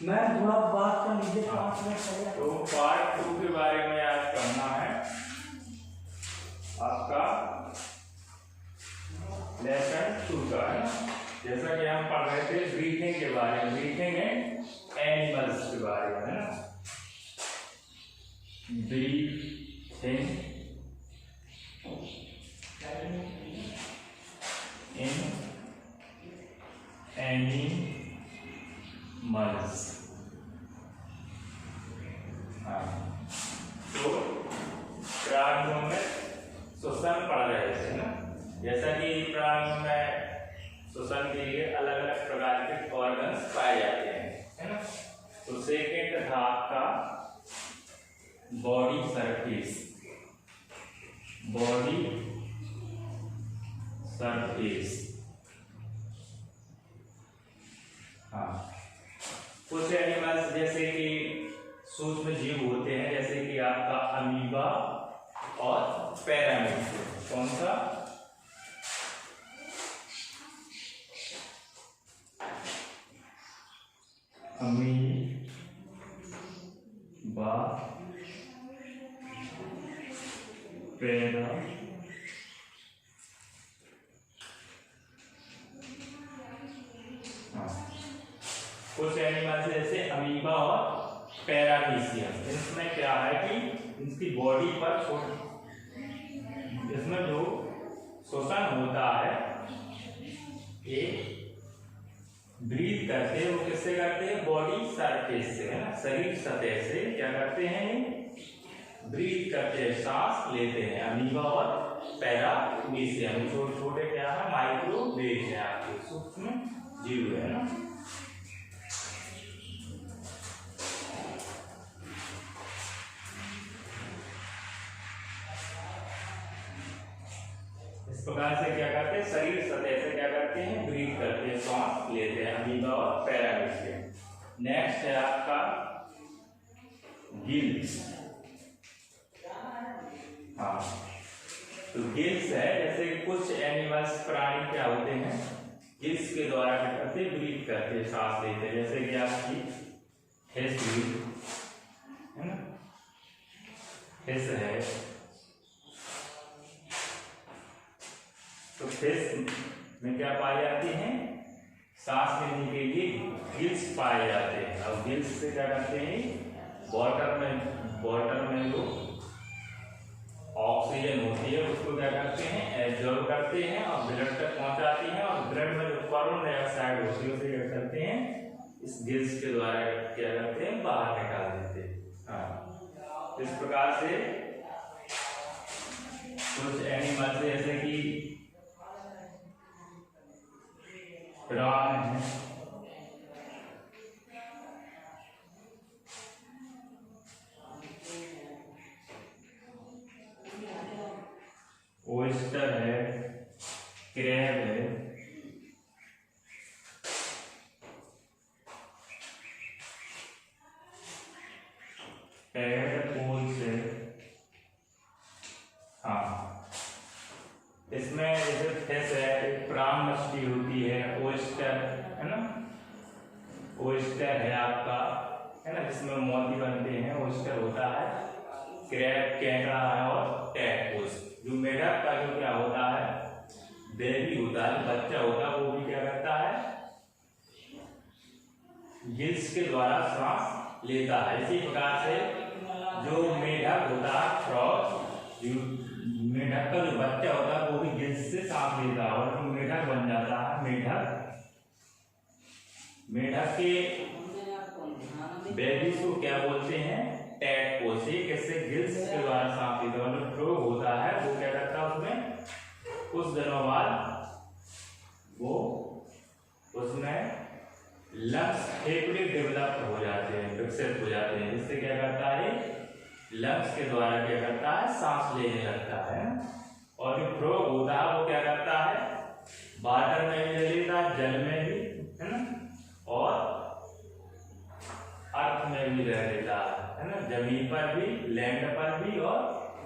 मैं थोड़ा बात कर लीजिए 5 मिनट पहले। तो पार्ट 2 के बारे में आज करना है आपका लेसन 2 का, है ना। जैसा कि हम पढ़ रहे थे ब्रीथिंग के बारे में, ब्रीथिंग एंड एनिमल्स के बारे में, है ना। ब्रीथिंग इन एनिमल्स। तो प्राणियों में श्वसन पढ़ रहे थे ना। जैसा कि प्राणियों में श्वसन के लिए अलग अलग प्रकार के ऑर्गन्स पाए जाते हैं, है ना। तो सेकेंड था आपका बॉडी सरफेस, बॉडी सरफेस। हाँ, कुछ एनिमल्स जैसे कि सूक्ष्म जीव होते हैं, जैसे कि आपका अमीबा और पैरामीटर। कौन सा? अमीबा, पैरा, कुछ एनिमल्स जैसे अमीबा और पैरामीशियम। इसमें क्या है कि इनकी बॉडी पर इसमें जो श्वसन होता है ये ब्रीथ करते हैं, वो किससे करते हैं? बॉडी सरफेस से, है ना, शरीर सतह से क्या करते हैं? ब्रीथ करते हैं, सांस लेते हैं। अमीबा और पैरामीशियम छोटे छोटे क्या है? माइक्रोवेव है, आपके सूक्ष्म जीव है ना। इस प्रकार से क्या करते हैं? शरीर सतह से क्या करते हैं? ब्रीथ करते हैं, सांस लेते हैं। अमीबा और पैरामीशियम। नेक्स्ट है आपका गिल्स। हाँ, तो गिल्स है, जैसे कुछ एनिमल्स प्राणी क्या होते हैं? गिल्स के द्वारा क्या करते हैं? ब्रीथ करते हैं, सांस लेते हैं। जैसे कि आपकी फिश है ना, फिश है। तो फिश में क्या पाए जाते हैं? सांस लेने के लिए गिल्स पाए जाते हैं। और गिल्स से क्या करते हैं? वाटर में जो ऑक्सीजन होती है उसको क्या करते हैं? एब्जॉर्ब करते हैं और ब्लड तक पहुंचाती हैं। और ब्लड में जो कार्बन डाइऑक्साइड होती है उसे क्या करते हैं? इस गिल्स के द्वारा क्या करते हैं? बाहर निकाल देते हैं। हाँ, इस प्रकार से कुछ एनिमल्स जैसे कि प्राण है, ओयस्टर है, क्रैब है, टैडपोल्स है। हाँ, इसमें जैसे फिश है, प्राण मछली होती है, ओयस्टर है ना, ओयस्टर है आपका, है ना, जिसमें मोती बनते हैं, ओयस्टर होता है। क्रैब, केकड़ा है और टैडपोल्स। जो मेढक का जो क्या होता है? बेबी होता है, बच्चा होता है, वो भी क्या करता है? गिल्स के द्वारा सांस लेता है। इसी प्रकार से जो मेढक होता है, फ्रॉग, मेढक का जो बच्चा होता है वो भी गिल्स से सांस लेता है और मेढक बन जाता है। मेढक के बेबी को क्या बोलते हैं? टैडपोल। से कैसे गिल्स के द्वारा सांस लेता है। मतलब फ्रॉग होता है वो क्या करता है? उसमें कुछ दिनों बाद वो उसमें लंग्स, फेफड़े डेवलप हो जाते हैं, विकसित हो जाते हैं, जिससे क्या करता है? लंग्स के द्वारा क्या करता है? सांस लेने लगता है। और जो फ्रॉग होता है वो क्या करता है? वाटर में भी ले लेता है, जल में भी, है ना, और अर्थ में भी रह लेता है ना, जमीन पर भी, लैंड पर भी और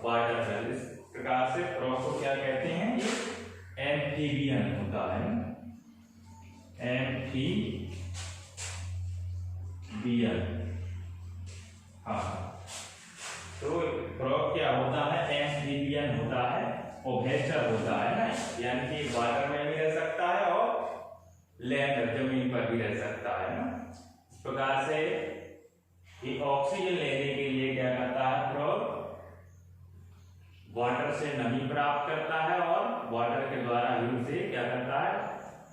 वाटर पर। इस प्रकार से फ्रॉग को क्या कहते हैं? ये एम्फीबियन होता है, एम्फीबियन। हाँ, तो फ्रॉग क्या होता है, एम्फीबियन होता है, उभयचर होता है ना, यानी कि वाटर में भी रह सकता है और लैंड जमीन पर भी रह सकता है ना। इस प्रकार से ये ऑक्सीजन लेने के लिए क्या करता है, फ्रॉग वाटर से नमी प्राप्त करता है और वाटर के द्वारा ही उसे क्या करता है,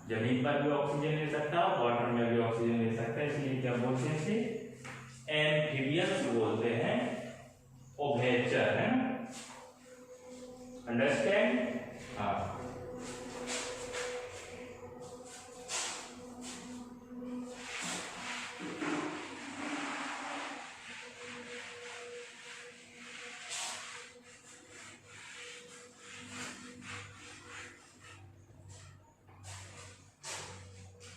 जमीन पर भी ऑक्सीजन ले सकता है और वाटर में भी ऑक्सीजन ले सकता है, इसलिए क्या बोलते हैं इसे, एम्फीबियंस बोलते हैं, उभयचर है ना। अंडरस्टैंड? हाँ,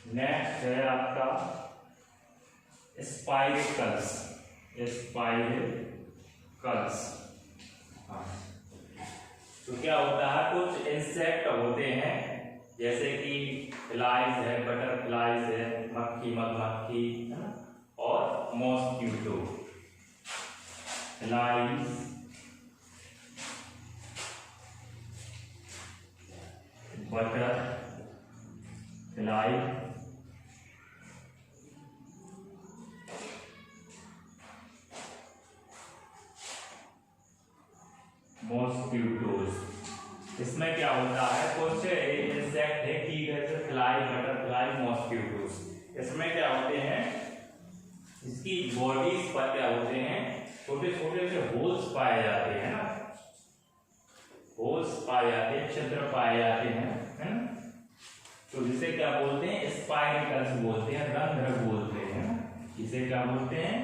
नेक्स्ट है आपका स्पाइरिकल्स। हाँ, तो क्या होता है, कुछ इंसेक्ट होते हैं जैसे कि फ्लाइज है, बटरफ्लाइज है, मक्खी, मधुमक्खी है ना, और मॉस्किटो। Flies, butterfly, mosquitoes. इसमें क्या होता है, कुछ इंसेक्ट है, कीट है, जैसे फ्लाई, बटरफ्लाई, मॉस्किटोज। इसमें क्या होते हैं, इसकी बॉडीज पर क्या होते हैं, छोटे छोटे से होल्स पाए जाते हैं ना, होल्स पाए जाते हैं, छिद्र पाए जाते हैं, है ना। तो जिसे क्या बोलते हैं, स्पाइरिकल्स बोलते हैं, रंध्र बोलते हैं ना, इसे क्या बोलते हैं,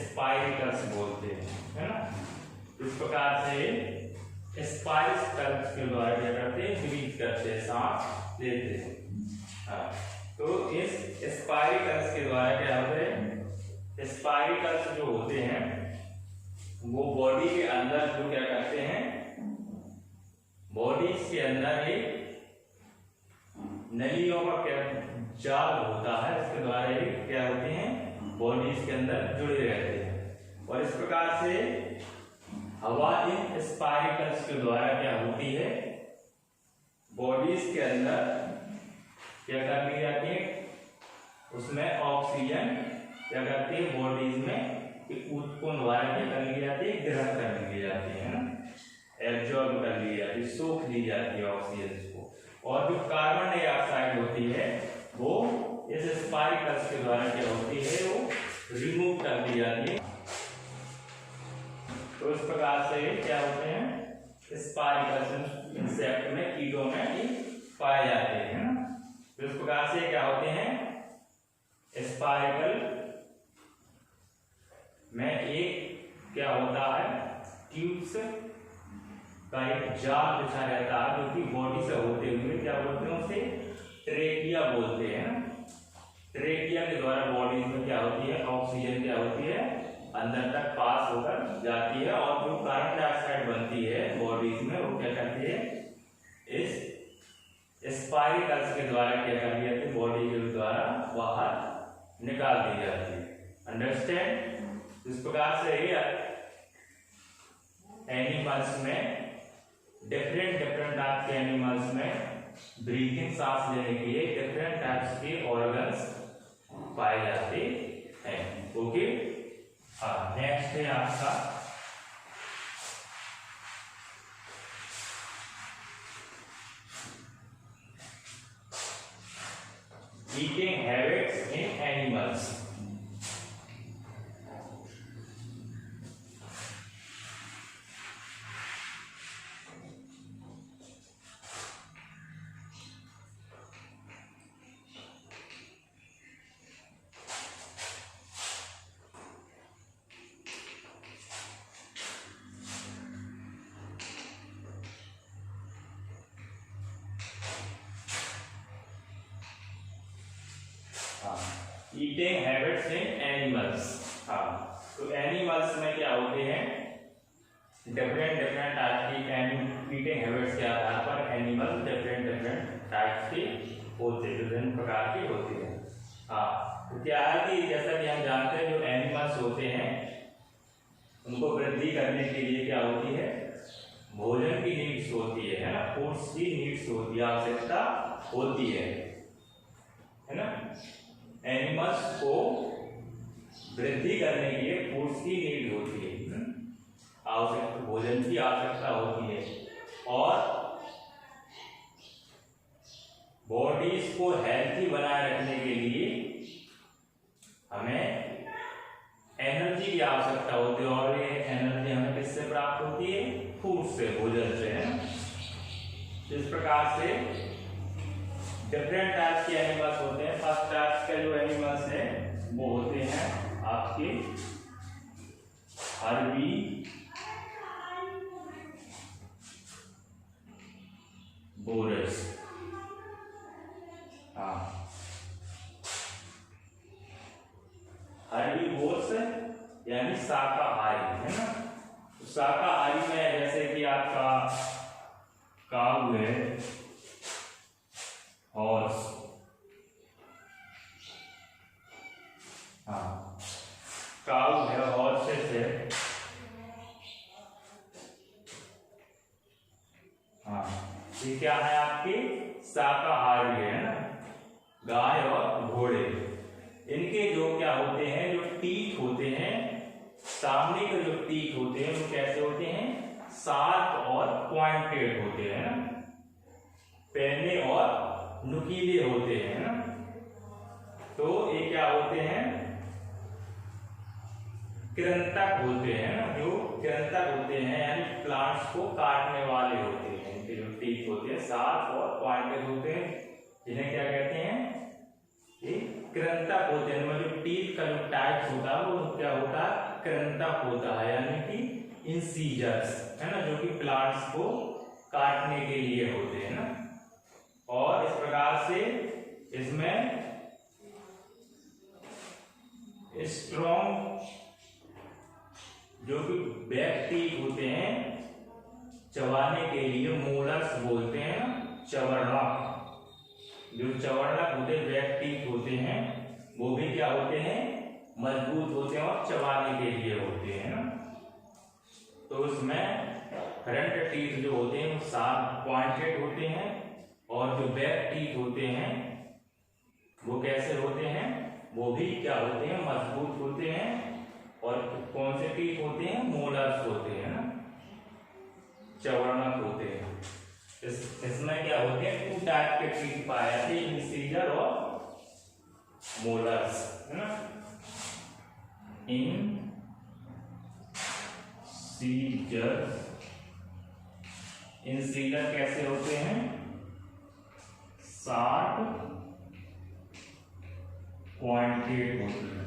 स्पाइरिकल्स बोलते हैं, है ना। इस प्रकार से स्पाइरिकल्स के द्वारा क्या करते हैं, ब्रीथ करते हैं, सांस लेते हैं। हाँ, तो इस स्पाइरिकल्स के द्वारा क्या होता है, स्पाइरिकल्स जो होते हैं वो बॉडी के अंदर जो क्या करते हैं, बॉडी के अंदर एक नलियों का क्या जाल होता है, इसके द्वारा ये क्या होते हैं, बॉडीज के अंदर जुड़े रहते हैं। और इस प्रकार से हवा इन स्पाइरिकल्स के द्वारा क्या होती है, बॉडीज के अंदर क्या कर ली जाती है, उसमें ऑक्सीजन क्या करती है, बॉडीज में उत्पन्न द्वारा क्या कर ली जाती है, ग्रहण कर ली जाती है ना, एब्जॉर्ब कर ली जाती है, सोख ली जाती है ऑक्सीजन को। और जो कार्बन डाइऑक्साइड होती है वो इस स्पाइरिकल्स के द्वारा क्या होती है, वो रिमूव कर दी जाती है। तो इस प्रकार से क्या होते हैं, स्पाइरिकल्स इंसेक्ट में, कीटों में पाए जाते हैं ना। तो इस प्रकार से क्या होते हैं, स्पाइरिकल में एक क्या होता है, ट्यूब्स का एक जाल बिछा रहता है, जो कि बॉडी से होते हुए क्या बोलते हैं, उसे ट्रेकिया बोलते हैं ना। ट्रेकिया के द्वारा बॉडी में क्या होती है, ऑक्सीजन क्या होती है, अंदर तक पास होकर जाती है, और जो कार्बन डाइऑक्साइड बनती है बॉडीज में वो क्या करती है, इस स्पाइरिकल्स के द्वारा क्या कर दी जाती है, बॉडी के द्वारा बाहर निकाल दी जाती है। अंडरस्टैंड? इस प्रकार से एनिमल्स में डिफरेंट टाइप के एनिमल्स में ब्रीथिंग, सांस लेने के लिए डिफरेंट टाइप्स के ऑर्गन्स पाए जाते हैं। ओके, हाँ, नेक्स्ट है आपका eating habits in animals. Eating habits in animals. हाँ, तो एनिमल्स में क्या होते हैं, डिफरेंट टाइप की ईटिंग हैबिट्स के आधार पर एनिमल डिफरेंट टाइप्स के होते हैं, विभिन्न प्रकार के होते हैं। हाँ, तो क्या है कि जैसा कि हम जानते हैं जो एनिमल्स होते हैं उनको वृद्धि करने के लिए क्या होती है, भोजन की नीड्स होती है ना, फूड्स की नीड्स होती है, आवश्यकता होती है ना। एनिमल्स को वृद्धि करने के लिए फूड्स की नीड होती है, आवश्यकता, भोजन की आवश्यकता होती है। और बॉडीज को हेल्थी बनाए रखने के लिए हमें एनर्जी की आवश्यकता होती है, और ये एनर्जी हमें किससे प्राप्त होती है, फूड से, भोजन से है। इस प्रकार से डिफरेंट टाइप्स के एनिमल्स होते हैं। फर्स्ट टाइप के जो एनिमल्स हैं वो होते हैं आपके हर्बी बोरस। हाँ, हर्बीवोर्स यानी शाकाहारी है ना। तो शाकाहारी में जैसे कि आपका काऊ है, हॉर्स, हाँ काऊ है, हॉर्सेस है, हाँ ये क्या है आपके शाकाहारी है ना। गाय और घोड़े, इनके जो क्या होते हैं, जो टीथ होते हैं, सामने के जो टीथ होते हैं वो कैसे होते हैं, शार्प और पॉइंटेड होते हैं ना, पैने और नुकीले होते हैं ना। तो ये क्या होते हैं, कृंतक होते हैं ना, जो कृंतक होते हैं यानी प्लांट्स को काटने वाले होते हैं। इनके जो टीथ होते हैं शार्प और पॉइंटेड होते हैं, जिन्हें क्या कहते हैं, ये कृंतक होते हैं। मतलब जो टीथ का जो टाइप होता है वो क्या होता है, कृंतक होता है, यानी कि इंसीजर्स है ना, जो कि प्लांट्स को काटने के लिए होते हैं ना। और इस प्रकार से इसमें स्ट्रॉन्ग जो कि बैक टीथ होते हैं, चबाने के लिए मोलर्स बोलते हैं ना, चवर्णक, जो चवर्णक होते हैं, बैक टीथ होते हैं, वो भी क्या होते हैं, मजबूत होते हैं और चबाने के लिए होते हैं ना। तो उसमें फ्रंट टीथ जो होते हैं वो शार्प पॉइंटेड होते हैं, और जो बैक टीथ होते हैं वो कैसे होते हैं, वो भी क्या होते हैं, मजबूत होते हैं। और कौन से टीथ होते हैं, मोलर्स होते हैं ना, चवर्णक होते हैं। इसमें क्या होते हैं, टू टाइप के टीथ पाए जाते हैं, इंसीजर और मोलर्स है ना। इंसीजर कैसे होते हैं, शार्प पॉइंटेड होते हैं।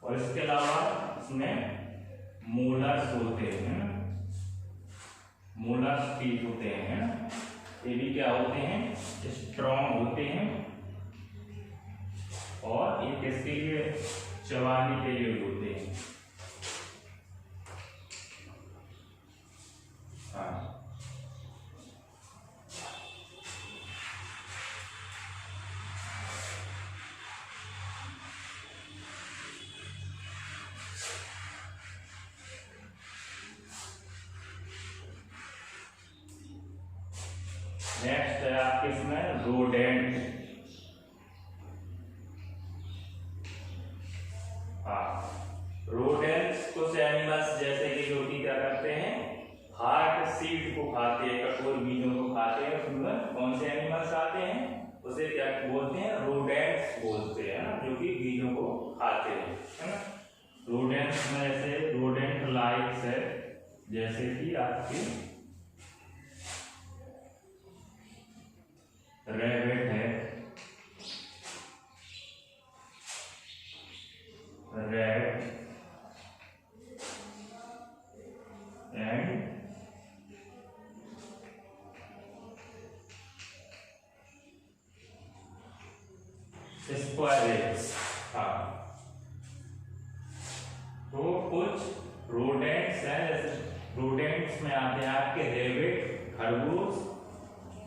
और इसके अलावा इसमें मोलर्स होते हैं, मोलर्स टीथ होते हैं ना, ये भी क्या होते हैं, स्ट्रॉन्ग होते हैं, और ये किसके लिए, चबाने के लिए होते हैं। हाँ, नेक्स्ट है आपके इसमें रोडेंट। हाँ, रोडेंट्स कुछ एनिमल्स जैसे कि जो कि क्या करते हैं, हार्ट सीड को खाते हैं, कठोर बीजों को खाते हैं। उसमें कौन से एनिमल्स आते हैं, उसे क्या बोलते हैं, रोडेंट्स बोलते हैं ना, जो कि बीजों को खाते हैं है ना। रोडेंट्स में जैसे रोडेंट लाइक्स है, जैसे कि आपके रैबिट है, रैट एंड स्क्वायरल्स। हाँ, तो कुछ रोडेंट्स हैं, जैसे रोडेंट्स में आते हैं आपके रैबिट, खरगोश,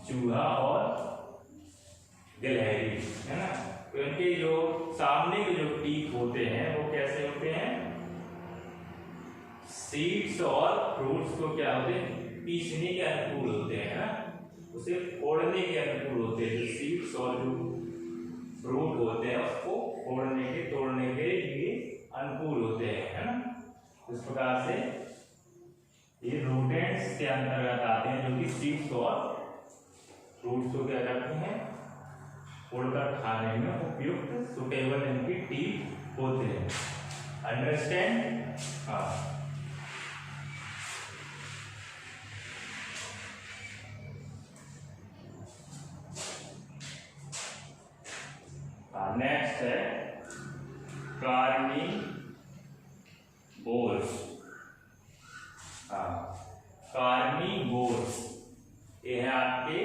चूहा और गिलहरी। सीड्स और फ्रूट्स को क्या होते हैं, पीसने के अनुकूल होते हैं ना, उसे फोड़ने के अनुकूल होते हैं। जो सीड्स और जो फ्रूट होते हैं उसको फोड़ने के तोड़ने के लिए अनुकूल होते हैं, है ना। इस प्रकार से ये रूटेंट्स के अंतर्गत आते हैं, जो कि सीड्स और फ्रूट्स को क्या करते हैं, फोड़कर खाने में उपयुक्त सुटेबल इनकी टीथ होते हैं। अंडरस्टैंड? हाँ। नेक्स्ट है कार्निवोर्स। कार्निवोर्स ये है आपके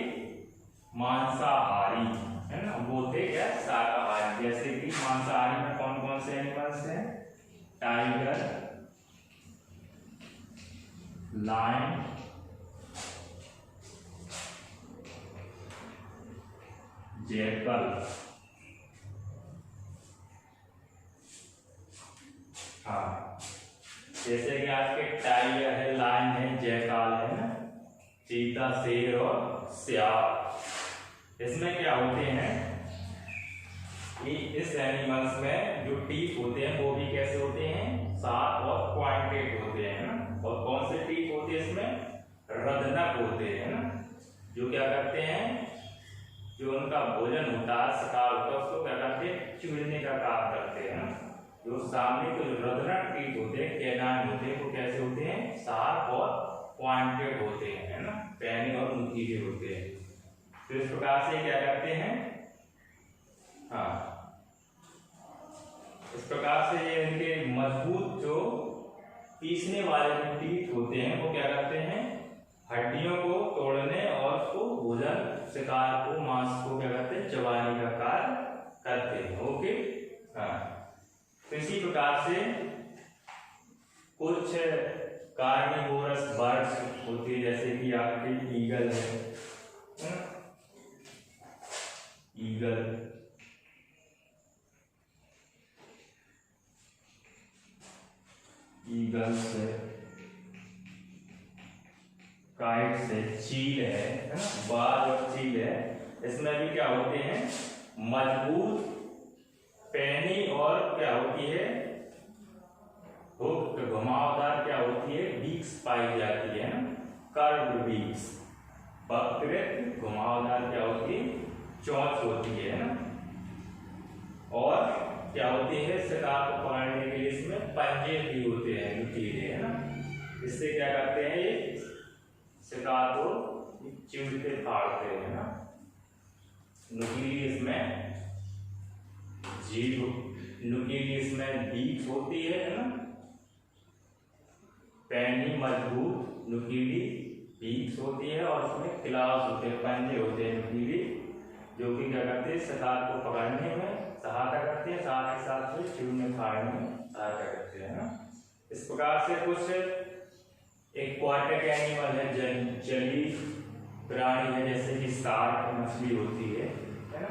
मांसाहारी, है ना। वो थे क्या, शाकाहारी। जैसे कि मांसाहारी में कौन कौन से एनिमल्स हैं, टाइगर, लायन, जैकल। हाँ, जैसे कि आपके टाइगर है, लायन है, जैकाल है ना, चीता, शेर और सियार। इसमें क्या होते हैं कि इस एनिमल्स में जो टीथ होते हैं वो भी कैसे होते हैं, शार्प और पॉइंटेड होते हैं ना। और कौन से टीथ होते हैं इसमें, रदनक होते हैं ना, जो क्या करते हैं, जो उनका भोजन होता है, शिकार होता है, उसको क्या करते हैं, चुगने का काम करते हैं ना। जो सामने के रदनक टीथ होते हैं, कैनाइन होते हैं, वो कैसे होते हैं, शार्प और पॉइंटेड होते हैं, है ना, पैनी और नुकीले होते हैं। तो इस प्रकार से क्या करते हैं, हाँ, इस प्रकार से ये इनके मजबूत जो पीसने वाले जो टीथ होते हैं वो क्या करते हैं, हड्डियों को तोड़ने और उसको भोजन, शिकार को, मांस को क्या करते हैं, चबाने का कार्य करते हैं। ओके, हाँ। तो इसी प्रकार से कुछ कार्निवोरस बर्ड्स होती है, जैसे कि आपके ईगल है, ईगल, ईगल्स है, काइट्स है, चील है ना, बाज और चील है। इसमें भी क्या होते हैं, मजबूत पैनी और क्या होती है, हुक, घुमावदार क्या होती है, बीक्स पाई जाती है ना, कर्व्ड बीक्स। वक्रित घुमावदार क्या होती है, चोंच होती है ना। और क्या होती है, शिकार को पकड़ने के लिए इसमें पंजे भी होते हैं, नुकीले, है ना। इससे क्या करते हैं, ये शिकार को चिमटे फाड़ते हैं ना। नुकीली इसमें जीभ, नुकीली इसमें बीक होती है ना, पैनी मजबूत नुकीली बीक्स होती है, और उसमें क्लाव्स होते हैं, पंजे होते हैं नुकीली, जो कि क्या करते हैं, शिकार को पकड़ने में सहायता करते हैं, साथ ही साथ में चिमटे फाड़ने में सहायता करते हैं ना। इस प्रकार से कुछ एक्वाटिक एनिमल है, जलीय प्राणी है, जैसे कि शार्क मछली होती है ना।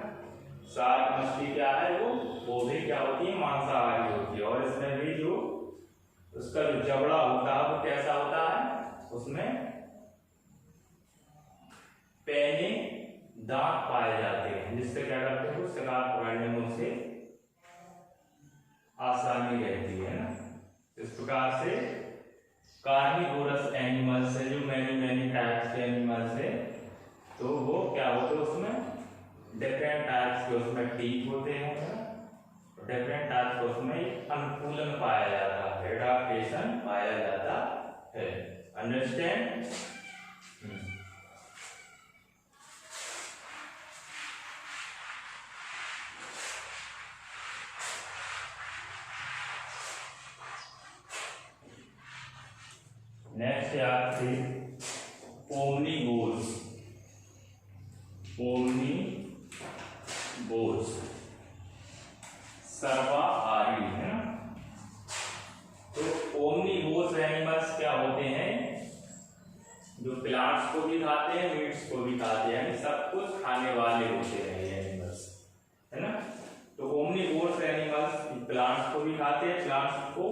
शार्क मछली क्या है, वो भी क्या होती है, मांसाहारी होती है। और इसमें भी जो उसका जो जबड़ा होता है वो कैसा होता है, उसमें पैने दांत पाए जाते हैं, जिससे क्या करते हैं, शिकार पकड़ने में उसे आसानी रहती है ना। इस प्रकार से कार्निवोरस एनिमल्स है, जो मैनी टाइप्स के एनिमल्स है, तो वो क्या होते हैं, उसमें डिफरेंट टाइप्स के उसमें टीथ होते हैं, डिफरेंट टाइप्स के उसमें अनुकूलन पाया जाता है, एडाप्टेशन पाया जाता है। अंडरस्टैंड? नेक्स्ट है आपसे ओमनीवोर्स। ओमनीवोर्स सर्वाहारी है ना। तो ओमनीवोर्स एनिमल्स क्या होते हैं, जो प्लांट्स को भी खाते हैं, मीट्स को भी खाते हैं, सब कुछ खाने वाले होते हैं ये एनिमल्स, है ना। तो ओमनीवोर्स एनिमल्स प्लांट्स को भी खाते हैं, प्लांट्स को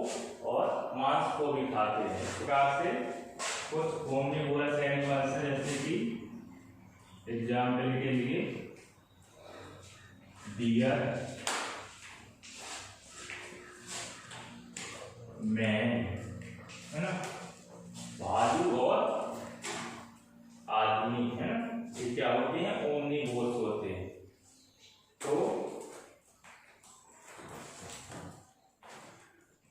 और मांस को भी खाते हैं। आते हैं। इस प्रकार से कुछ ओमनिवोरस एनिमल्स है, जैसे कि एग्जाम्पल के लिए डियर, मैन, है ना, भालू और आदमी, है ना, ये क्या होते हैं, ओमनिवोरस होते हैं। तो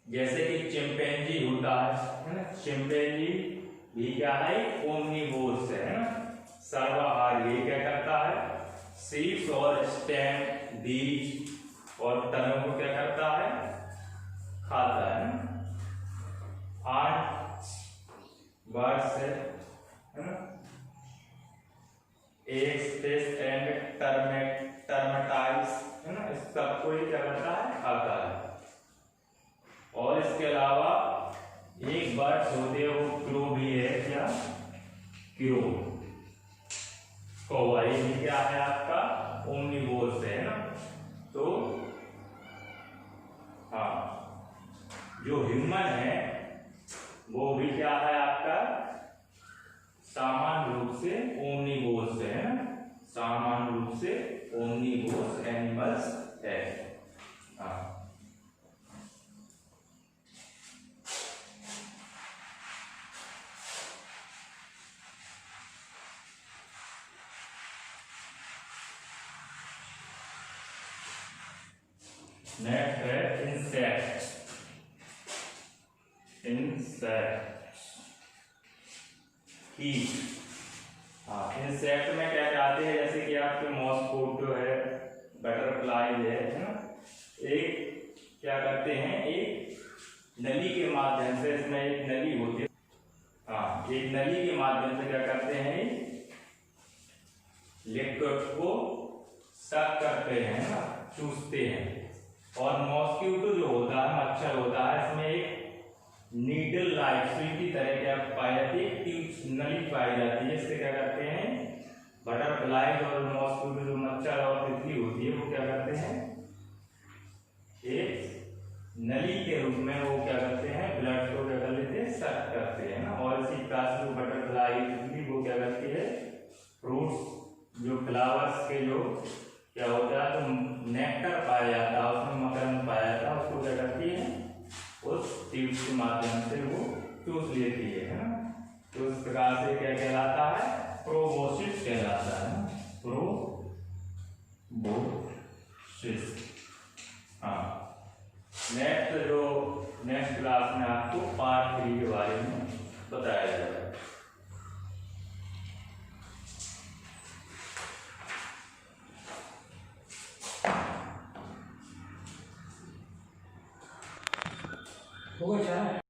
जैसे कि चिंपैंजी होता है ना, चिंपैंजी भी क्या है, ओमनिवोरस है ना, सर्वाहारी। क्या करता है, सीड्स और स्टेम, बीज और तनों को क्या करता है, खाता है ना। बर्ड्स है ना, एग्स, फिश एंड टर्मेटाइट्स, है ना, इस सबको ये क्या करता है, खाता है। और इसके अलावा एक बर्ड्स होते हैं, वो क्रो भी है, क्या, क्रो, कौवा, ये भी क्या है आपका, ओमनिवोरस है ना। तो हाँ, जो ह्यूमन है वो भी क्या है आपका, सामान्य रूप से ओमनिवोरस है ना, सामान्य रूप से ओमनिवोरस एनिमल्स है। हाँ, नेक्स्ट है इंसेक्ट। कीट, हाँ, इंसेक्ट में क्या कहते हैं, जैसे कि आपके मॉस्किटो है, बटरफ्लाई है ना, एक क्या करते हैं, एक नली के माध्यम से, इसमें एक नली होती है, हाँ, एक नली के माध्यम से क्या करते हैं, लिक्विड को सक करते हैं ना, चूसते हैं। और मॉस्किटो जो होता है, मच्छर होता है, इसमें एक नीडल लाइक सुई की तरह क्या पाई जाती है, ट्यूब नली पाई जाती है। इससे क्या करते हैं, बटरफ्लाई और मॉस्किटो जो मच्छर और तितली होती है, वो क्या करते हैं, एक नली के रूप में वो क्या करते हैं, ब्लड को क्या कर लेते हैं, सक करते हैं ना। और इसी प्रकार से बटरफ्लाई, तितली, वो क्या करती है, फ्रूट्स, जो फ्लावर्स के जो क्या होता है, तो नेक्टर पाया जाता है, उसमें मकरंद पाया जाता है, उसको क्या करती है, उस ट्यूब के माध्यम से वो चूस लेती है ना। तो इस प्रकार से क्या कहलाता है, प्रोबोसिस कहलाता है ना, प्रोबोसिस। हाँ, नेक्स्ट क्लास में आपको पार्ट 3 के बारे में बताया जाएगा। हो गया।